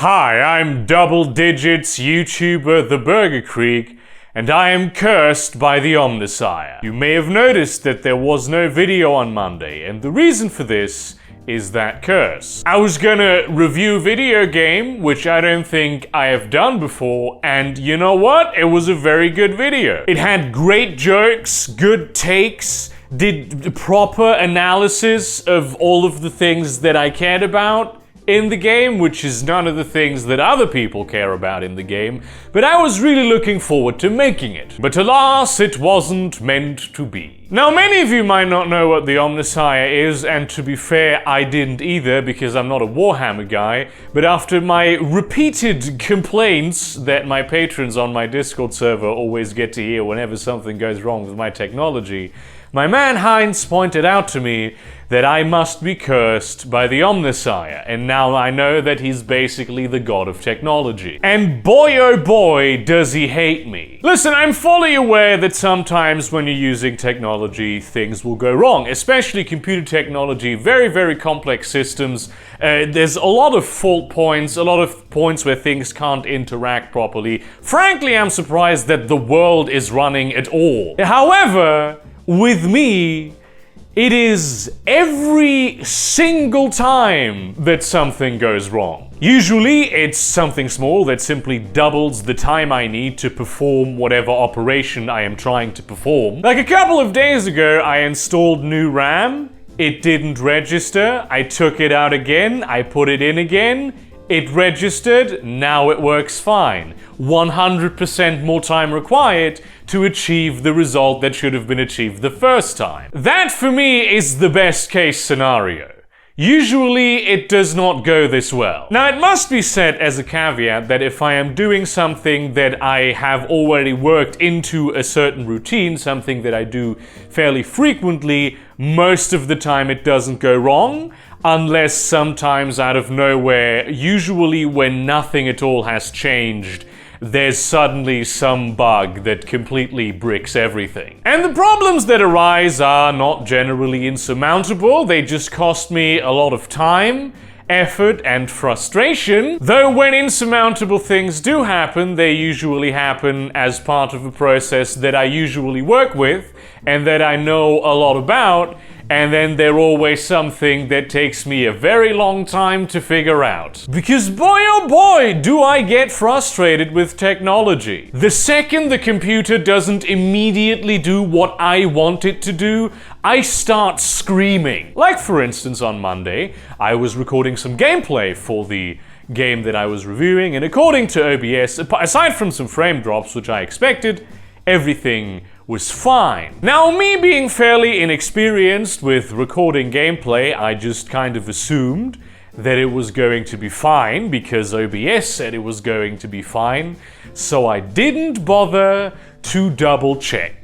Hi, I'm Double Digits YouTuber TheBurgerkrieg, and I am cursed by the Omnissiah. You may have noticed that there was no video on Monday, and the reason for this is that curse. I was gonna review a video game, which I don't think I have done before, and you know what? It was a very good video. It had great jokes, good takes, did proper analysis of all of the things that I cared about in the game, which is none of the things that other people care about in the game, but I was really looking forward to making it. But alas, it wasn't meant to be. Now, many of you might not know what the Omnissiah is, and to be fair, I didn't either because I'm not a Warhammer guy, but after my repeated complaints that my patrons on my Discord server always get to hear whenever something goes wrong with my technology, my man Heinz pointed out to me that I must be cursed by the Omnissiah, and now I know that he's basically the god of technology. And boy oh boy does he hate me. Listen, I'm fully aware that sometimes when you're using technology, things will go wrong, especially computer technology, very, very complex systems. There's a lot of fault points, a lot of points where things can't interact properly. Frankly, I'm surprised that the world is running at all. However, with me, it is every single time that something goes wrong. Usually, it's something small that simply doubles the time I need to perform whatever operation I am trying to perform. Like a couple of days ago, I installed new RAM. It didn't register. I took it out again. I put it in again. It registered, now it works fine. 100% more time required to achieve the result that should have been achieved the first time. That, for me, is the best case scenario. Usually, it does not go this well. Now, it must be said as a caveat that if I am doing something that I have already worked into a certain routine, something that I do fairly frequently, most of the time it doesn't go wrong, unless sometimes out of nowhere, usually when nothing at all has changed, there's suddenly some bug that completely bricks everything. And the problems that arise are not generally insurmountable, they just cost me a lot of time, effort, and frustration. Though when insurmountable things do happen, they usually happen as part of a process that I usually work with and that I know a lot about, and then they're always something that takes me a very long time to figure out. Because boy oh boy, do I get frustrated with technology. The second the computer doesn't immediately do what I want it to do, I start screaming. Like for instance on Monday, I was recording some gameplay for the game that I was reviewing, and according to OBS, aside from some frame drops which I expected, everything was fine. Now, me being fairly inexperienced with recording gameplay, I just kind of assumed that it was going to be fine because OBS said it was going to be fine, so I didn't bother to double check.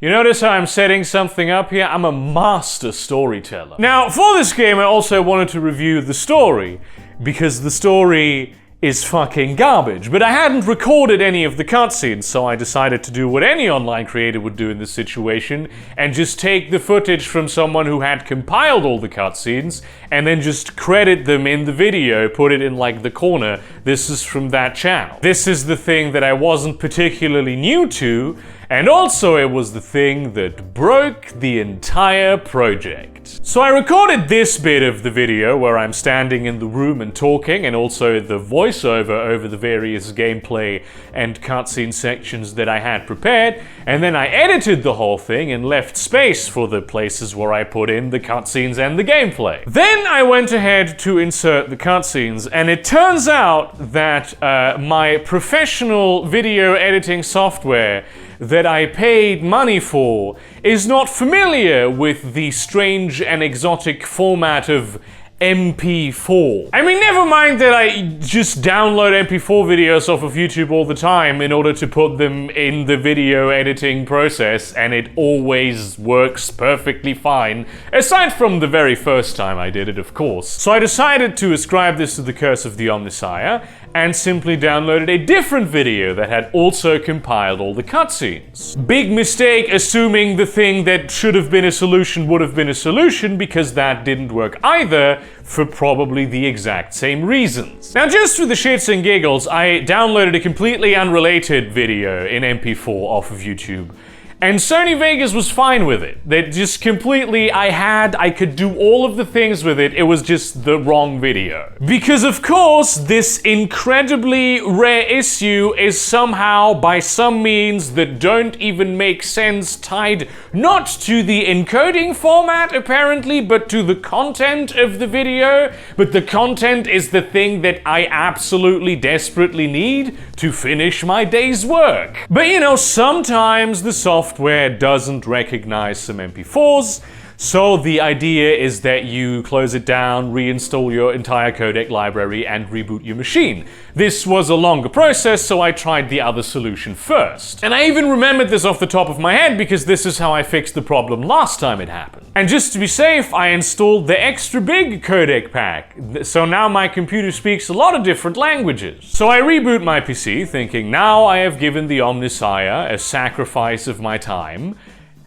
You notice how I'm setting something up here? I'm a master storyteller. Now, for this game, I also wanted to review the story, because the story is fucking garbage. But I hadn't recorded any of the cutscenes, so I decided to do what any online creator would do in this situation, and just take the footage from someone who had compiled all the cutscenes, and then just credit them in the video, put it in like the corner. This is from that channel. This is the thing that I wasn't particularly new to, and also it was the thing that broke the entire project. So I recorded this bit of the video where I'm standing in the room and talking, and also the voiceover over the various gameplay and cutscene sections that I had prepared, and then I edited the whole thing and left space for the places where I put in the cutscenes and the gameplay. Then I went ahead to insert the cutscenes, and it turns out that my professional video editing software that I paid money for is not familiar with the strange and exotic format of MP4. I mean, never mind that I just download MP4 videos off of YouTube all the time in order to put them in the video editing process, and it always works perfectly fine, aside from the very first time I did it, of course. So I decided to ascribe this to the curse of the Omnissiah, and simply downloaded a different video that had also compiled all the cutscenes. Big mistake assuming the thing that should have been a solution would have been a solution, because that didn't work either. for probably the exact same reasons. Now, just for the shits and giggles, I downloaded a completely unrelated video in MP4 off of YouTube. And Sony Vegas was fine with it. They just completely, I could do all of the things with it, it was just the wrong video. Because of course, this incredibly rare issue is somehow, by some means that don't even make sense, tied not to the encoding format apparently, but to the content of the video. But the content is the thing that I absolutely desperately need to finish my day's work. But you know, sometimes the software doesn't recognize some MP4s, so the idea is that you close it down, reinstall your entire codec library, and reboot your machine. This was a longer process, so I tried the other solution first. And I even remembered this off the top of my head because this is how I fixed the problem last time it happened. And just to be safe, I installed the extra big codec pack, so now my computer speaks a lot of different languages. So I reboot my PC, thinking now I have given the Omnissiah a sacrifice of my time,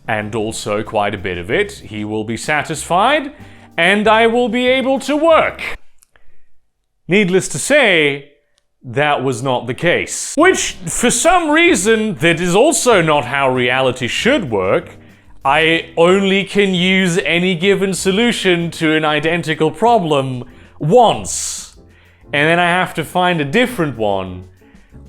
and also quite a bit of it. He will be satisfied, and I will be able to work. Needless to say, that was not the case. Which, for some reason, that is also not how reality should work. I only can use any given solution to an identical problem once, and then I have to find a different one,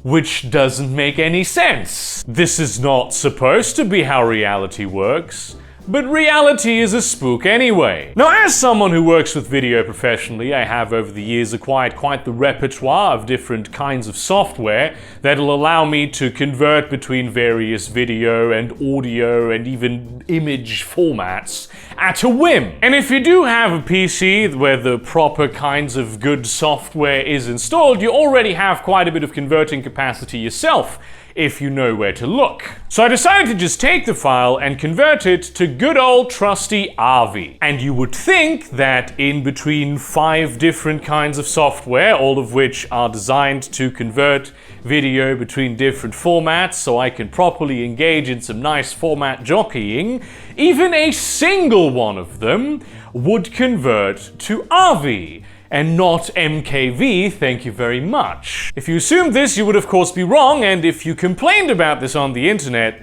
which doesn't make any sense. This is not supposed to be how reality works, but reality is a spook anyway. Now, as someone who works with video professionally, I have over the years acquired quite the repertoire of different kinds of software that'll allow me to convert between various video and audio and even image formats at a whim. And if you do have a PC where the proper kinds of good software is installed, you already have quite a bit of converting capacity yourself, if you know where to look. So I decided to just take the file and convert it to good old trusty AVI. And you would think that in between 5 different kinds of software, all of which are designed to convert video between different formats so I can properly engage in some nice format jockeying, even a single one of them would convert to AVI. And not MKV, thank you very much. If you assumed this, you would of course be wrong, and if you complained about this on the internet,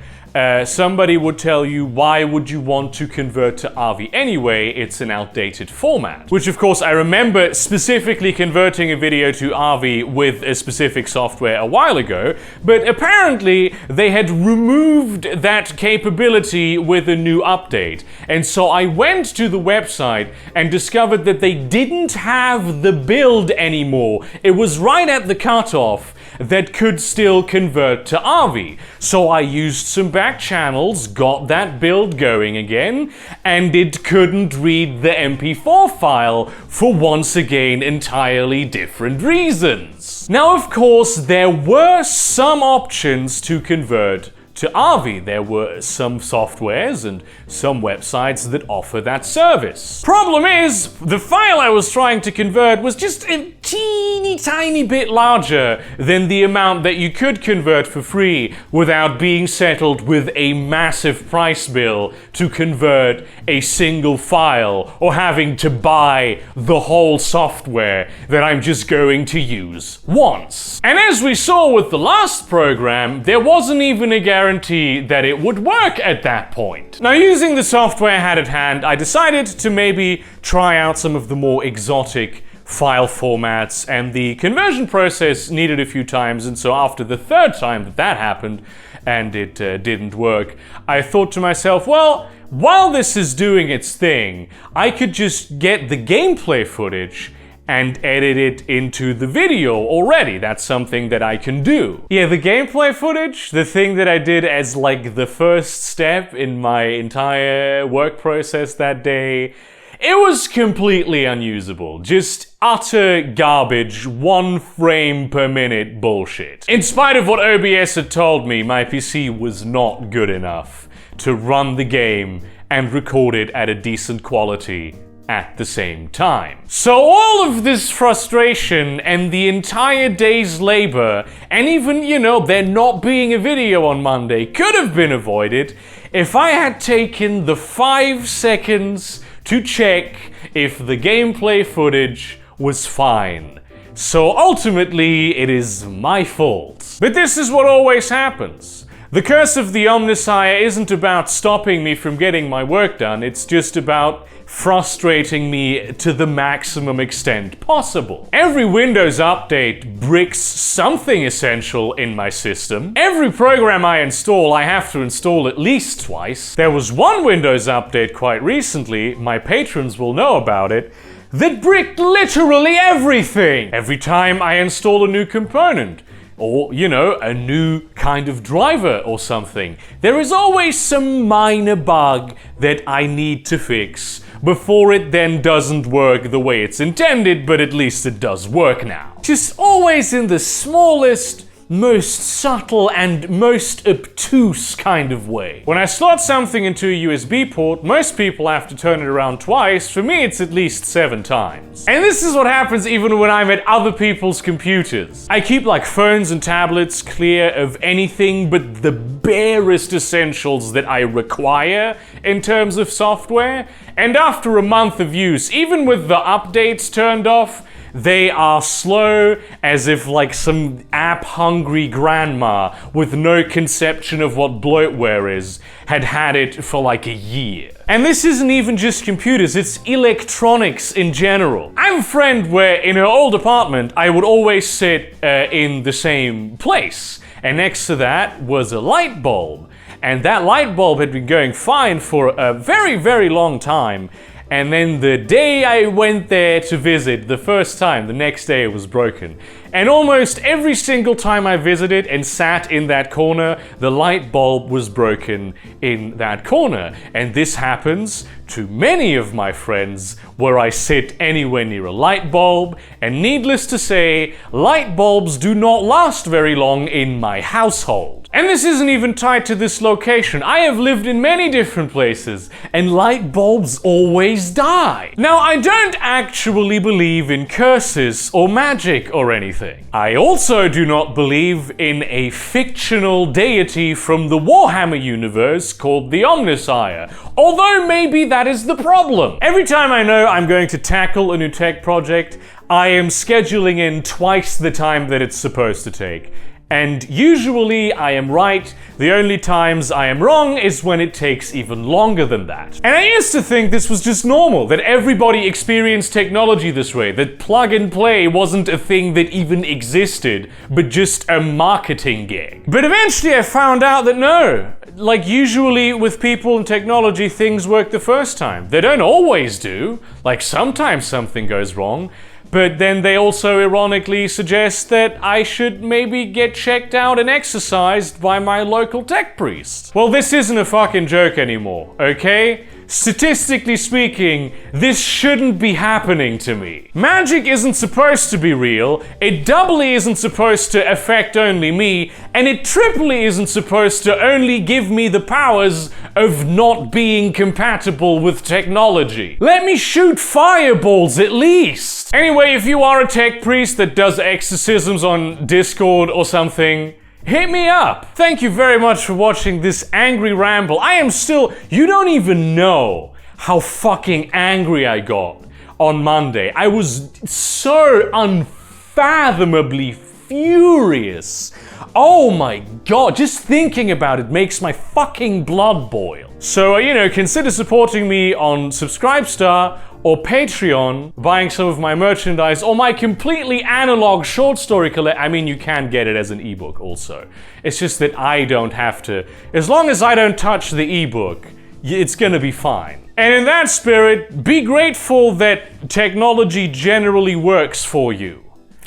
somebody would tell you, why would you want to convert to AVI anyway? It's an outdated format. Which of course I remember specifically converting a video to AVI with a specific software a while ago, but apparently they had removed that capability with a new update. And so I went to the website and discovered that they didn't have the build anymore. It was right at the cutoff that could still convert to AVI. So I used some back channels, got that build going again, and it couldn't read the MP4 file for once again entirely different reasons. Now, of course, there were some options to convert to AVI. There were some softwares and some websites that offer that service. Problem is, the file I was trying to convert was just a teeny tiny bit larger than the amount that you could convert for free without being settled with a massive price bill to convert a single file or having to buy the whole software that I'm just going to use once. And as we saw with the last program, there wasn't even a guarantee that it would work at that point. Now, using the software I had at hand, I decided to maybe try out some of the more exotic file formats, and the conversion process needed a few times, and so after the 3rd time that happened and it didn't work, I thought to myself, well, while this is doing its thing, I could just get the gameplay footage and edit it into the video already. That's something that I can do. Yeah, the gameplay footage, the thing that I did as like the first step in my entire work process that day, it was completely unusable. Just utter garbage, 1 frame per minute bullshit. In spite of what OBS had told me, my PC was not good enough to run the game and record it at a decent quality at the same time. So all of this frustration and the entire day's labor, and even, you know, there not being a video on Monday, could have been avoided if I had taken the 5 seconds to check if the gameplay footage was fine. So ultimately, it is my fault. But this is what always happens. The curse of the Omnissiah isn't about stopping me from getting my work done, it's just about frustrating me to the maximum extent possible. Every Windows update bricks something essential in my system. Every program I install, I have to install at least twice. There was one Windows update quite recently, my patrons will know about it, that bricked literally everything! Every time I install a new component, or, you know, a new kind of driver or something, there is always some minor bug that I need to fix before it then doesn't work the way it's intended, but at least it does work now. Just always in the smallest, most subtle and most obtuse kind of way. When I slot something into a USB port, most people have to turn it around twice. For me, it's at least 7 times. And this is what happens even when I'm at other people's computers. I keep like phones and tablets clear of anything but the barest essentials that I require in terms of software. And after a month of use, even with the updates turned off, they are slow as if like some app-hungry grandma with no conception of what bloatware is had it for like a year. And this isn't even just computers, it's electronics in general. I have a friend where in her old apartment I would always sit in the same place, and next to that was a light bulb. And that light bulb had been going fine for a very, very long time. And then the day I went there to visit, the first time, the next day it was broken. And almost every single time I visited and sat in that corner, the light bulb was broken in that corner. And this happens to many of my friends where I sit anywhere near a light bulb. And needless to say, light bulbs do not last very long in my household. And this isn't even tied to this location. I have lived in many different places, and light bulbs always die. Now, I don't actually believe in curses or magic or anything. I also do not believe in a fictional deity from the Warhammer universe called the Omnissiah, although maybe that is the problem. Every time I know I'm going to tackle a new tech project, I am scheduling in twice the time that it's supposed to take. And usually I am right. The only times I am wrong is when it takes even longer than that. And I used to think this was just normal, that everybody experienced technology this way, that plug and play wasn't a thing that even existed, but just a marketing gig. But eventually I found out that no, like usually with people and technology, things work the first time. They don't always do. Like sometimes something goes wrong. But then they also ironically suggest that I should maybe get checked out and exercised by my local tech priest. Well, this isn't a fucking joke anymore, okay? Statistically speaking, this shouldn't be happening to me. Magic isn't supposed to be real, it doubly isn't supposed to affect only me, and it triply isn't supposed to only give me the powers of not being compatible with technology. Let me shoot fireballs at least! Anyway, if you are a tech priest that does exorcisms on Discord or something, hit me up! Thank you very much for watching this angry ramble. You don't even know how fucking angry I got on Monday. I was so unfathomably furious. Oh my god, just thinking about it makes my fucking blood boil. So, consider supporting me on Subscribestar or Patreon, buying some of my merchandise, or my completely analog short story collection. I mean, you can get it as an ebook also. It's just that I don't have to. As long as I don't touch the ebook, it's gonna be fine. And in that spirit, be grateful that technology generally works for you.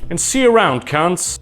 And see you around, cunts.